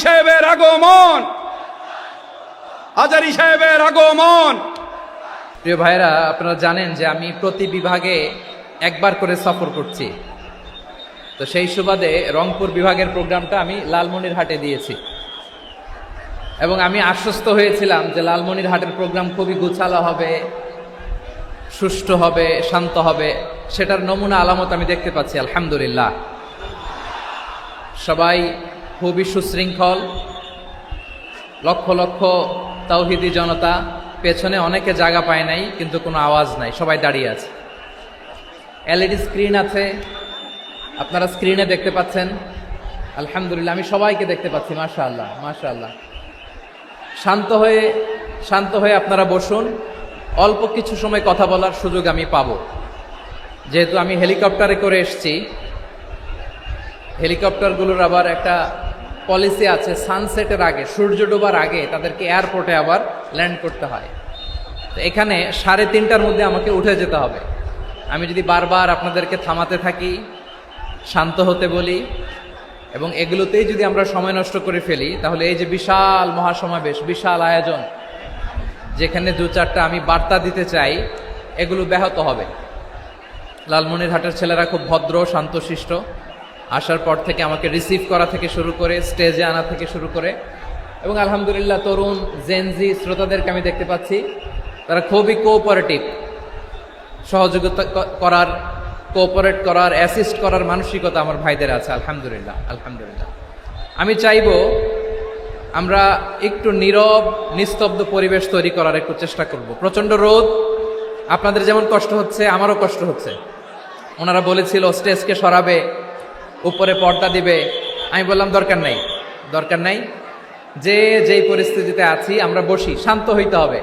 সাহেবের আগমন, হাজারী সাহেবের আগমন। প্রিয় ভাইরা, আপনারা জানেন যে আমি প্রতি বিভাগে একবার করে সফর করছি। তো সেই সুবাদে রংপুর বিভাগের প্রোগ্রামটা আমি লালমনিরহাটে দিয়েছি এবং আমি আশ্বস্ত হয়েছিলাম যে লালমনিরহাটের প্রোগ্রাম খুবই গুছালো হবে, সুষ্ঠু হবে, শান্ত হবে। সেটার নমুনা আলামত আমি দেখতে পাচ্ছি, আলহামদুলিল্লাহ। সবাই খুবই সুশৃঙ্খল, লক্ষ লক্ষ তাওহীদি জনতা, পেছনে অনেকে জায়গা পায় নাই কিন্তু কোনো আওয়াজ নাই, সবাই দাঁড়িয়ে আছে। এলইডি স্ক্রিন আছে, আপনারা স্ক্রিনে দেখতে পাচ্ছেন, আলহামদুলিল্লাহ। আমি সবাইকে দেখতে পাচ্ছি, মাশাআল্লাহ মাশাআল্লাহ। শান্ত হয়ে আপনারা বসুন, অল্প কিছু সময় কথা বলার সুযোগ আমি পাবো। যেহেতু আমি হেলিকপ্টারে করে এসেছি, হেলিকপ্টারগুলোর আবার একটা পলিসি আছে, সানসেটের আগে, সূর্য ডোবার আগে তাদেরকে এয়ারপোর্টে আবার ল্যান্ড করতে হয়। তো এখানে 3:30টার মধ্যে আমাকে উঠে যেতে হবে। আমি যদি বারবার আপনাদেরকে থামাতে থাকি, শান্ত হতে বলি এবং এগুলোতেই যদি আমরা সময় নষ্ট করে ফেলি, তাহলে এই যে বিশাল মহাসমাবেশ, বিশাল আয়োজন, যেখানে 2-4টা আমি বার্তা দিতে চাই, এগুলো ব্যাহত হবে। লালমনিরহাটের ছেলেরা খুব ভদ্র, শান্তশিষ্ট। আসার পর থেকে আমাকে রিসিভ করা থেকে শুরু করে স্টেজে আনা থেকে শুরু করে, এবং আলহামদুলিল্লাহ তরুণ জেনজি শ্রোতাদেরকে আমি দেখতে পাচ্ছি, তারা খুবই কোঅপারেটিভ। সহযোগিতা করার, কোঅপারেট করার, অ্যাসিস্ট করার মানসিকতা আমার ভাইদের আছে, আলহামদুলিল্লাহ আলহামদুলিল্লাহ। আমি চাইবো আমরা একটু নীরব, নিস্তব্ধ পরিবেশ তৈরি করার একটু চেষ্টা করব। প্রচণ্ড রোদ, আপনাদের যেমন কষ্ট হচ্ছে আমারও কষ্ট হচ্ছে। ওনারা বলেছিল স্টেজকে সরাবে, উপরে পর্দা দিবে। আমি বললাম দরকার নাই, যেই পরিস্থিতিতে আছি আমরা বসি, শান্ত হইতে হবে।